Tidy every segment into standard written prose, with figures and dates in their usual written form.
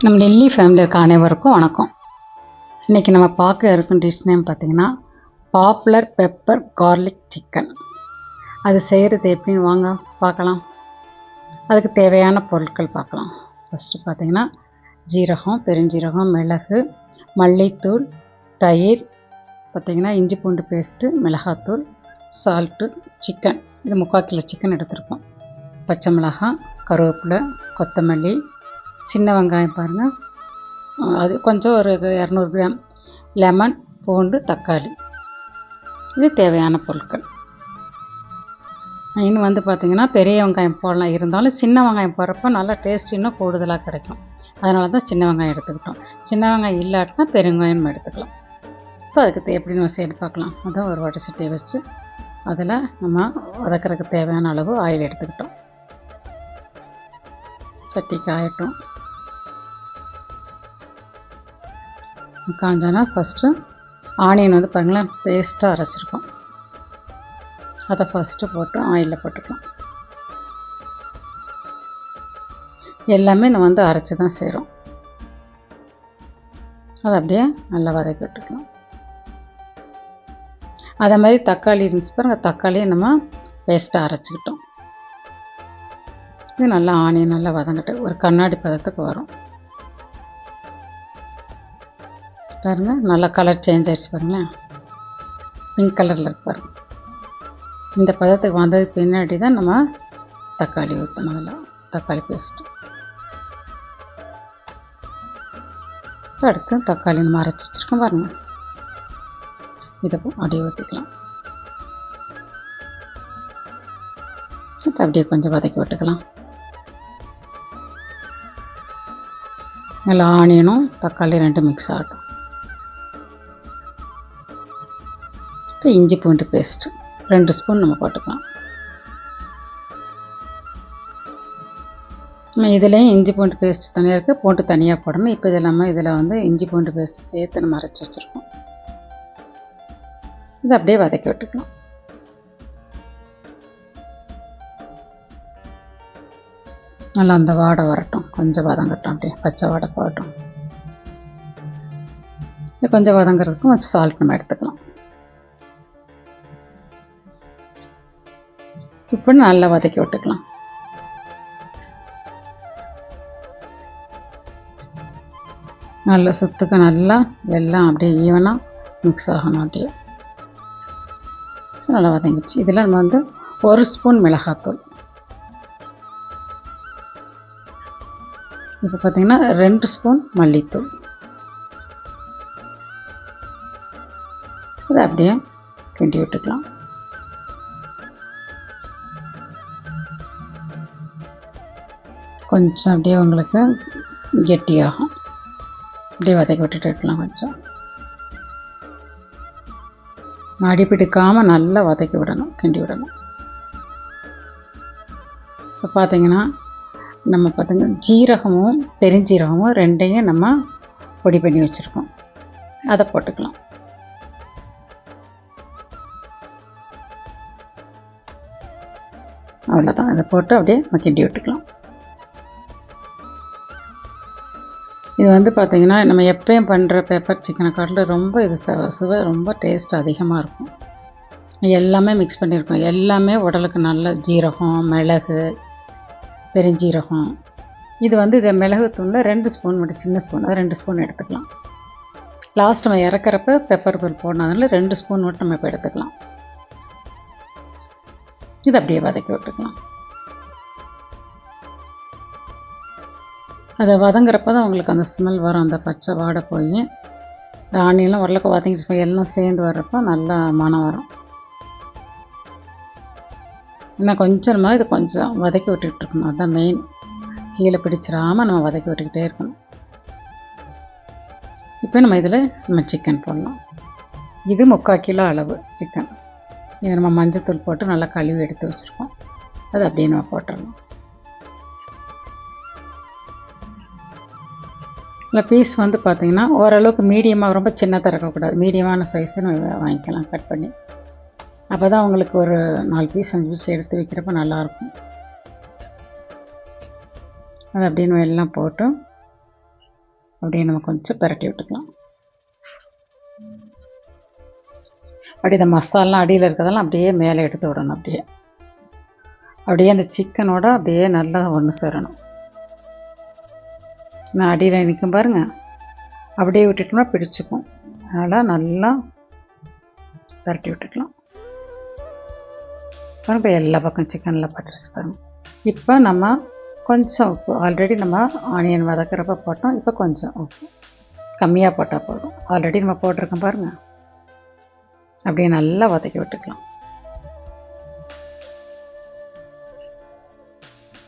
நம்ம நெல்லி ஃபேமிலி இருக்க அனைவருக்கும் வணக்கம். இன்றைக்கி நம்ம பார்க்க இருக்கும் டிஷ் நேம் பார்த்திங்கன்னா பாப்புலர் பெப்பர் கார்லிக் சிக்கன். அது செய்கிறது எப்படின்னு வாங்க பார்க்கலாம். அதுக்கு தேவையான பொருட்கள் பார்க்கலாம். ஃபஸ்ட்டு பார்த்திங்கன்னா ஜீரகம், பெருஞ்சீரகம், மிளகு, மல்லித்தூள், தயிர், பார்த்திங்கன்னா இஞ்சி பூண்டு பேஸ்ட்டு, மிளகாத்தூள், சால்ட்டு, சிக்கன். இது 3/4 கிலோ சிக்கன் எடுத்துருக்கோம். பச்சை மிளகாய், கருவேப்பிலை, கொத்தமல்லி, சின்ன வெங்காயம் பாருங்கள், அது கொஞ்சம் ஒரு 200 கிராம், லெமன், பூண்டு, தக்காளி. இது தேவையான பொருட்கள். இன்னும் பார்த்திங்கன்னா பெரிய வெங்காயம் போடலாம், இருந்தாலும் சின்ன வெங்காயம் போடுறப்போ நல்லா டேஸ்ட் இன்னும் கூடுதலாக கிடைக்கும். அதனால தான் சின்ன வெங்காயம் எடுத்துக்கிட்டோம். சின்ன வெங்காயம் இல்லாட்டினா பெருங்காயம் எடுத்துக்கலாம். இப்போ அதுக்கு எப்படி நம்ம செய்து பார்க்கலாம். அதான் ஒரு வடை சட்டியை வச்சு அதில் நம்ம வதக்கிறதுக்கு தேவையான அளவு ஆயில் எடுத்துக்கிட்டோம். சட்டி காயட்டும். காஞ்சோன்னா ஃபஸ்ட்டு ஆனியன் பாருங்களேன் பேஸ்ட்டாக அரைச்சிருக்கோம். அதை ஃபஸ்ட்டு போட்டு ஆயிலில் போட்டுக்கலாம். எல்லாமே நம்ம அரைச்சி தான் செய்கிறோம். அதை அப்படியே நல்லா வதக்கி விட்டுக்கலாம். அதே மாதிரி தக்காளி இருந்துச்சு பாருங்கள், தக்காளியை நம்ம பேஸ்ட்டாக அரைச்சிக்கிட்டோம். இது நல்லா ஆனியன் நல்லா வதங்கிட்டு ஒரு கண்ணாடி பதத்துக்கு வரும் பாருங்கள். நல்லா கலர் சேஞ்ச் ஆகிடுச்சு பாருங்களேன், பிங்க் கலரில் இருக்கு பாருங்கள். இந்த பதத்துக்கு வந்ததுக்கு பின்னாடி தான் நம்ம தக்காளி ஊற்றணும். அதில் தக்காளி பேஸ்ட்டு அடுத்து தக்காளி நம்ம அரைச்சி வச்சுருக்கோம் பாருங்கள், இதை அப்படியே ஊற்றிக்கலாம். இது அப்படியே கொஞ்சம் வதக்கி விட்டுக்கலாம். நல்லா ஆனியனும் தக்காளி ரெண்டும் மிக்ஸ் ஆகட்டும். இப்போ இஞ்சி பூண்டு பேஸ்ட்டு 2 ஸ்பூன் நம்ம போட்டுக்கலாம். நம்ம இதுலேயும் இஞ்சி பூண்டு பேஸ்ட் தனியாக இருக்குது, பூண்டு தனியாக போடணும். இப்போ இதில் நம்ம இஞ்சி பூண்டு பேஸ்ட் சேர்த்து நம்ம அரைச்சி வச்சுருக்கோம். இதை அப்படியே வதக்கி விட்டுக்கலாம். நல்லா அந்த வாடை வரட்டும், கொஞ்சம் வதங்கட்டும், அப்படியே பச்சை வாடை போகட்டும். இது கொஞ்சம் வதங்கிறதுக்கும் கொஞ்சம் சால்ட் நம்ம எடுத்துக்கலாம். இப்போ நல்லா வதக்கி விட்டுக்கலாம். நல்லா சுத்துக்கு நல்லா எல்லாம் அப்படியே ஈவனாக மிக்ஸ் ஆகணும். அப்படியே நல்லா வதங்கிச்சு. இதில் நம்ம 1 ஸ்பூன் மிளகாத்தூள், இப்போ பார்த்திங்கன்னா 2 ஸ்பூன் மல்லித்தூள். அதை அப்படியே கிண்டி விட்டுக்கலாம். கொஞ்சம் அப்படியே உங்களுக்கு கெட்டியாகும், அப்படியே வதக்கி விட்டுட்டு இருக்கலாம். கொஞ்சம் அடி பிடிக்காமல் நல்லா வதக்கி விடணும், கிண்டி விடணும். இப்போ பார்த்திங்கன்னா நம்ம ஜீரகமும் பெருஞ்சீரகமும் ரெண்டையும் நம்ம பொடி பண்ணி வச்சுருக்கோம். அதை போட்டுக்கலாம். அவ்வளோதான், அதை போட்டு அப்படியே நம்ம கிண்டி விட்டுக்கலாம். இது பார்த்திங்கன்னா நம்ம எப்பயும் பண்ணுற பெப்பர் சிக்கனை காட்டில் ரொம்ப இது சுவை ரொம்ப டேஸ்ட் அதிகமாக இருக்கும். எல்லாமே மிக்ஸ் பண்ணியிருக்கோம். எல்லாமே உடலுக்கு நல்ல ஜீரகம், மிளகு, பெருஞ்சீரகம். இது இதை மிளகு தூளில் 2 ஸ்பூன் மட்டும், சின்ன ஸ்பூன், அதை 2 ஸ்பூன் எடுத்துக்கலாம். லாஸ்ட் நம்ம இறக்குறப்ப பெப்பர் தூள் போடணும், 2 ஸ்பூன் மட்டும் நம்ம இப்போ எடுத்துக்கலாம். இதை அப்படியே வதக்கி விட்டுக்கலாம். அதை வதங்குறப்ப தான் உங்களுக்கு அந்த ஸ்மெல் வரும், அந்த பச்சை வாடை போய் இந்த ஆனியெல்லாம் ஓரளவுக்கு வதங்கி ஸ்மெல் எல்லாம் சேர்ந்து வர்றப்போ நல்லா மனம் வரும். இன்னும் கொஞ்சமாக இது கொஞ்சம் வதக்கி விட்டுக்கிட்டு இருக்கணும். அதுதான் மெயின், கீழே பிடிச்சிடாமல் நம்ம வதக்கி விட்டுக்கிட்டே இருக்கணும். இப்போ நம்ம இதில் சிக்கன் போடலாம். இது 3/4 கிலோ அளவு சிக்கன். இதை நம்ம மஞ்சத்தூள் போட்டு நல்லா கழுவி எடுத்து வச்சுருக்கோம். அது அப்படியே நம்ம போட்டுடலாம். இல்லை பீஸ் பார்த்திங்கன்னா ஓரளவுக்கு மீடியமாக, ரொம்ப சின்னதாக இருக்கக்கூடாது, மீடியமான சைஸை நம்ம வாங்கிக்கலாம் கட் பண்ணி. அப்போ தான் உங்களுக்கு ஒரு 4 பீஸ் 5 பீஸ் எடுத்து வைக்கிறப்ப நல்லாயிருக்கும். அது அப்படின்னு எல்லாம் போட்டு அப்படியே நம்ம கொஞ்சம் பிரட்டி விட்டுக்கலாம். அப்படியே இந்த மசாலாம் அடியில் இருக்கிறதெல்லாம் அப்படியே மேலே எடுத்து விடணும். அப்படியே அந்த சிக்கனோட அப்படியே நல்லா ஒன்று சேரணும். நான் அடியில் நிற்கும் பாருங்கள், அப்படியே விட்டுட்டோம்னா பிடிச்சிக்கும். அதனால் நல்லா பரட்டி விட்டுக்கலாம். பாருங்கள், இப்போ எல்லா பக்கம் சிக்கனில் பட்டுருச்சு பாருங்கள். இப்போ நம்ம கொஞ்சம் உப்பு, ஆல்ரெடி நம்ம ஆனியன் வதக்கிறப்ப போட்டோம். இப்போ கொஞ்சம் உப்பு கம்மியாக போட்டால் போதும். ஆல்ரெடி நம்ம போட்டிருக்கோம் பாருங்கள். அப்படியே நல்லா வதக்கி விட்டுக்கலாம்.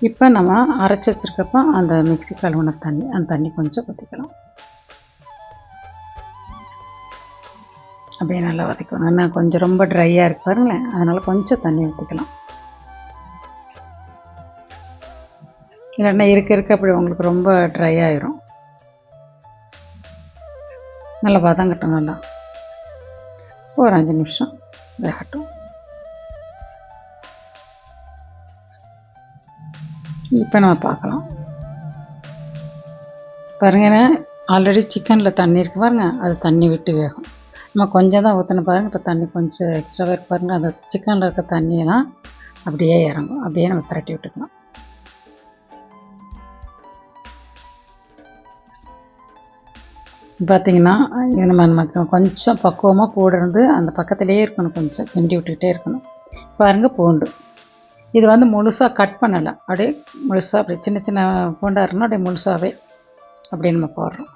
இப்போ நம்ம அரைச்சி வச்சுருக்கப்போ அந்த மிக்ஸி கழுவுன தண்ணி, அந்த தண்ணி கொஞ்சம் ஊற்றிக்கலாம். அப்படியே நல்லா வதக்கணும். ஆனால் கொஞ்சம் ரொம்ப ட்ரையாக இருக்கு பாருங்களேன், அதனால் கொஞ்சம் தண்ணி ஊற்றிக்கலாம். இல்லைன்னா இருக்க அப்படி உங்களுக்கு ரொம்ப ட்ரை ஆயிரும். நல்லா வதங்கட்டும். நல்லா ஒரு 5 நிமிஷம் வேகட்டும். இப்போ நம்ம பார்க்கலாம். பாருங்கன்னா ஆல்ரெடி சிக்கனில் தண்ணி இருக்குது பாருங்கள், அது தண்ணி விட்டு வேகும். நம்ம கொஞ்சம் தான் ஊற்றணும் பாருங்கள். இப்போ தண்ணி கொஞ்சம் எக்ஸ்ட்ராவாக இருக்கு பாருங்கள். அந்த சிக்கனில் இருக்க தண்ணியெல்லாம் அப்படியே இறங்கும். அப்படியே நம்ம பிரட்டி விட்டுக்கலாம். பார்த்திங்கன்னா இது நமக்கு கொஞ்சம் பக்குவமாக கூட இருந்து அந்த பக்கத்துலேயே இருக்கணும். கொஞ்சம் கிண்டி விட்டுக்கிட்டே இருக்கணும். பாருங்கள், பூண்டு இது வந்து முழுசாக கட் பண்ணலை, அப்படியே முழுசாக அப்படி சின்ன சின்ன பூண்டாக இருக்கணும். அப்படியே முழுசாகவே அப்படியே நம்ம போடுறோம்.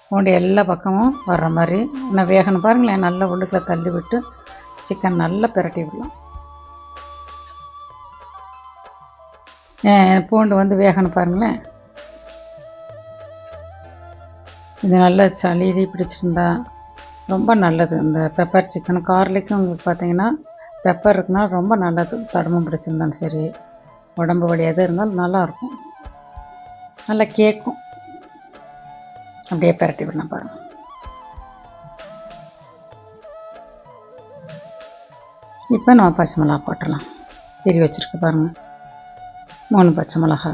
பூண்டு எல்லா பக்கமும் வர்ற மாதிரி நான் வேகணும் பாருங்களேன். நல்லா உள்ளுக்குள்ளே தள்ளி விட்டு சிக்கன் நல்லா பிரட்டி விடலாம். பூண்டு வந்து வேகணும் பாருங்களேன். இது நல்லா சளி பிடிச்சிருந்தா ரொம்ப நல்லது. இந்த பெப்பர் சிக்கன் கார்லிக்கும் உங்களுக்கு பார்த்திங்கன்னா பெப்பர் இருக்குன்னா ரொம்ப நல்லது. தடமும் பிடிச்சிருந்தாலும் சரி, உடம்பு வலி எது இருந்தாலும் நல்லாயிருக்கும், நல்லா கேட்கும். அப்படியே பிரட்டி விடணும் பாருங்கள். இப்போ நம்ம பச்சை மிளகா போட்டுடலாம். திரி வச்சுருக்க பாருங்கள், 3 பச்சை மிளகா.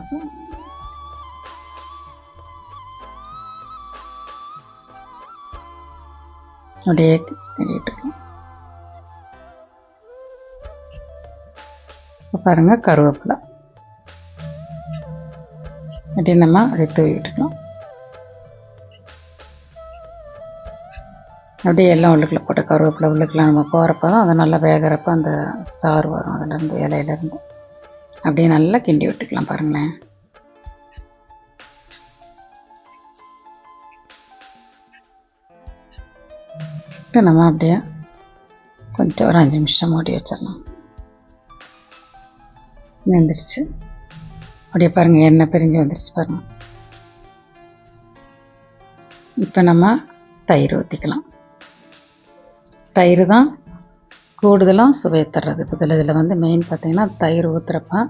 அப்படியே கிண்டிட்டுருக்கோம். இப்போ பாருங்கள், கருவேப்பிலை அப்படியே நம்ம அப்படியே தூவி விட்டுக்கலாம். அப்படியே எல்லாம் உள்ளுக்குள்ளே போட்ட கருவேப்பிலை உள்ளுக்குலாம் நம்ம போகிறப்ப தான் அது நல்லா வேகிறப்ப அந்த சாறு வரும் அதிலேருந்து, இலையிலேருந்து. அப்படியே நல்லா கிண்டி விட்டுக்கலாம் பாருங்களேன். இப்போ நம்ம அப்படியே கொஞ்சம் ஒரு 5 நிமிஷம் மூடி வச்சிடலாம். வெந்துருச்சு. அப்படியே பாருங்கள், எண்ணெய் பிரிஞ்சு வந்துருச்சு பாருங்கள். இப்போ நம்ம தயிர் ஊற்றிக்கலாம். தயிர் தான் கூடுதலாக சுவை தர்றது. இதில் வந்து மெயின் பார்த்திங்கன்னா தயிர் ஊற்றுறப்ப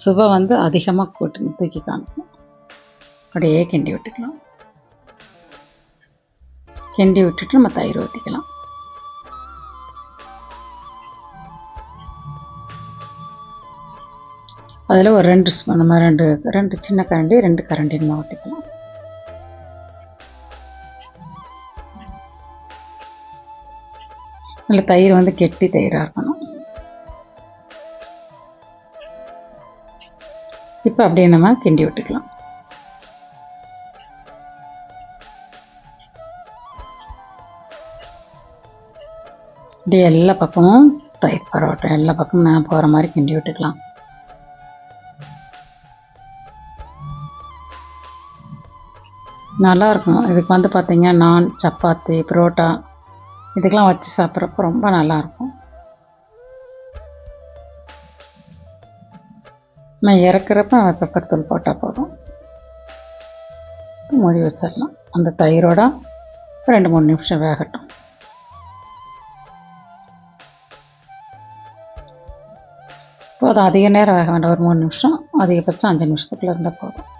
சுவை வந்து அதிகமாக தூக்கி காமிக்கும். அப்படியே கிண்டி விட்டுக்கலாம். கிண்டி விட்டுட்டு நம்ம தயிர் ஊற்றிக்கலாம். அதில் ஒரு 2 ஸ்பூன் நம்ம 2 சின்ன கரண்டி 2 கரண்டி நம்ம ஊற்றிக்கலாம். நல்ல தயிர் வந்து கெட்டி தயிராக இருக்கணும். இப்போ அப்படியே நம்ம கிண்டி விட்டுக்கலாம். அப்படியே எல்லா பக்கமும் தயிர் பரவட்டும். எல்லா பக்கமும் நான் போகிற மாதிரி கிண்டி விட்டுக்கலாம். நல்லாயிருக்கும். இதுக்கு வந்து பார்த்திங்கன்னா நான், சப்பாத்தி, புரோட்டா இதுக்கெலாம் வச்சு சாப்பிட்றப்ப ரொம்ப நல்லாயிருக்கும். நான் இறக்குறப்ப பெப்பர் தூள் போட்டால் போதும். மூடி வச்சிடலாம். அந்த தயிரோட 2-3 நிமிஷம் வேகட்டும். போதும், அதிக நேரம் வேக வேண்டாம். ஒரு 3 நிமிஷம், அதிகபட்சம் 5 நிமிஷத்துக்குள்ளே இருந்தால் போதும்.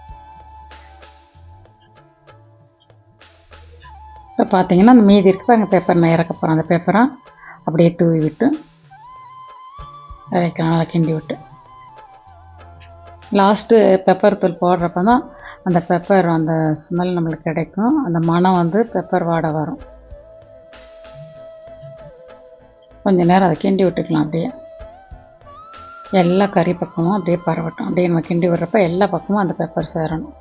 இப்போ பார்த்தீங்கன்னா அந்த மீதி இருக்கு பாருங்கள் பேப்பர், நான் இறக்க போகிறேன். அந்த பேப்பரை அப்படியே தூவி விட்டு இறக்கலாம். நல்லா கிண்டி விட்டு லாஸ்ட்டு பெப்பர் தூள் போடுறப்ப தான் அந்த பெப்பர் அந்த ஸ்மெல் நம்மளுக்கு கிடைக்கும். அந்த மணம் வந்து பெப்பர் வாடை வரும். கொஞ்சம் நேரம் அதை கிண்டி விட்டுக்கலாம். அப்படியே எல்லா கறி பக்கமும் அப்படியே பரவட்டும். அப்படியே நம்ம கிண்டி விடுறப்ப எல்லா பக்கமும் அந்த பெப்பர் சேரணும்.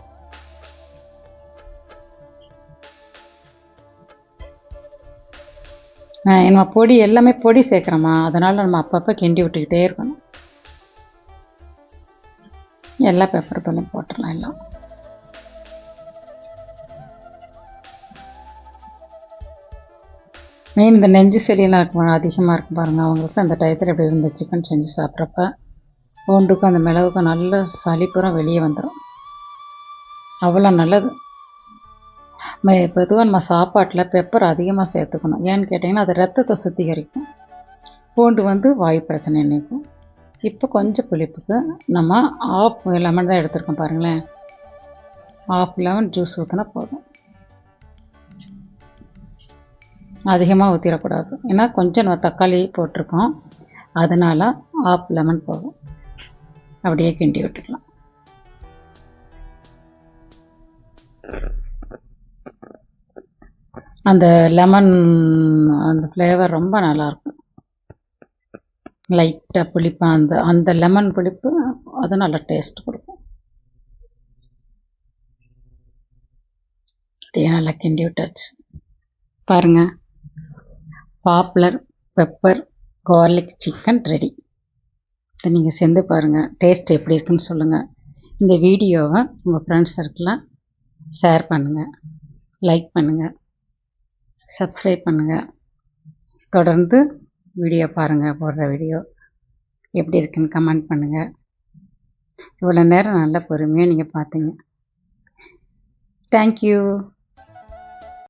நம்ம பொடி எல்லாமே பொடி சேர்க்குறோமா, அதனால் நம்ம அப்பப்போ கிண்டி விட்டுக்கிட்டே இருக்கணும். எல்லா பெப்பர் தூளையும் போட்டுடலாம் எல்லாம். மெயின் இந்த நெஞ்சு செடியெல்லாம் இருக்கும், அதிகமாக இருக்கும் பாருங்கள், அவங்களுக்கு அந்த டயத்தில் இப்படி இந்த சிக்கன் செஞ்சு சாப்பிட்றப்ப பூண்டுக்கும் அந்த மிளகுக்கும் நல்ல சளிப்புறம் வெளியே வந்துடும். அவ்வளோ நல்லது. பொதுவாக நம்ம சாப்பாட்டில் பெப்பர் அதிகமாக சேர்த்துக்கணும். ஏன்னு கேட்டிங்கன்னா அது ரத்தத்தை சுத்திகரிக்கும். பூண்டு வந்து வாயு பிரச்சனை நீக்கும். இப்போ கொஞ்சம் புளிப்புக்கு நம்ம ஆஃப் லெமன் தான் எடுத்துருக்கோம் பாருங்களேன். ஆஃப் லெமன் ஜூஸ் ஊற்றினா போதும். அதிகமாக ஊற்றிடக்கூடாது, ஏன்னா கொஞ்சம் நம்ம தக்காளி போட்டிருக்கோம், அதனால் ஆஃப் லெமன் போதும். அப்படியே கிண்டி விட்டுக்கலாம். அந்த லெமன் அந்த ஃப்ளேவர் ரொம்ப நல்லாயிருக்கும். லைட்டாக புளிப்பாக அந்த லெமன் புளிப்பு அது நல்லா டேஸ்ட் கொடுக்கும். அப்படியே நல்லா கிண்டி விட்டாச்சு பாருங்கள். Popular pepper garlic chicken ready. இதை நீங்கள் செஞ்சு பாருங்கள், டேஸ்ட் எப்படி இருக்குன்னு சொல்லுங்கள். இந்த வீடியோவை உங்கள் ஃப்ரெண்ட்ஸ் சர்க்கிளில் ஷேர் பண்ணுங்கள், லைக் பண்ணுங்கள், சப்ஸ்கிரைப் பண்ணுங்கள். தொடர்ந்து வீடியோ பாருங்கள். போடுற வீடியோ எப்படி இருக்குன்னு கமெண்ட் பண்ணுங்கள். இவ்வளோ நேரம் நல்ல பொறுமையாக நீங்கள் பார்த்தீங்க. தேங்க்யூ.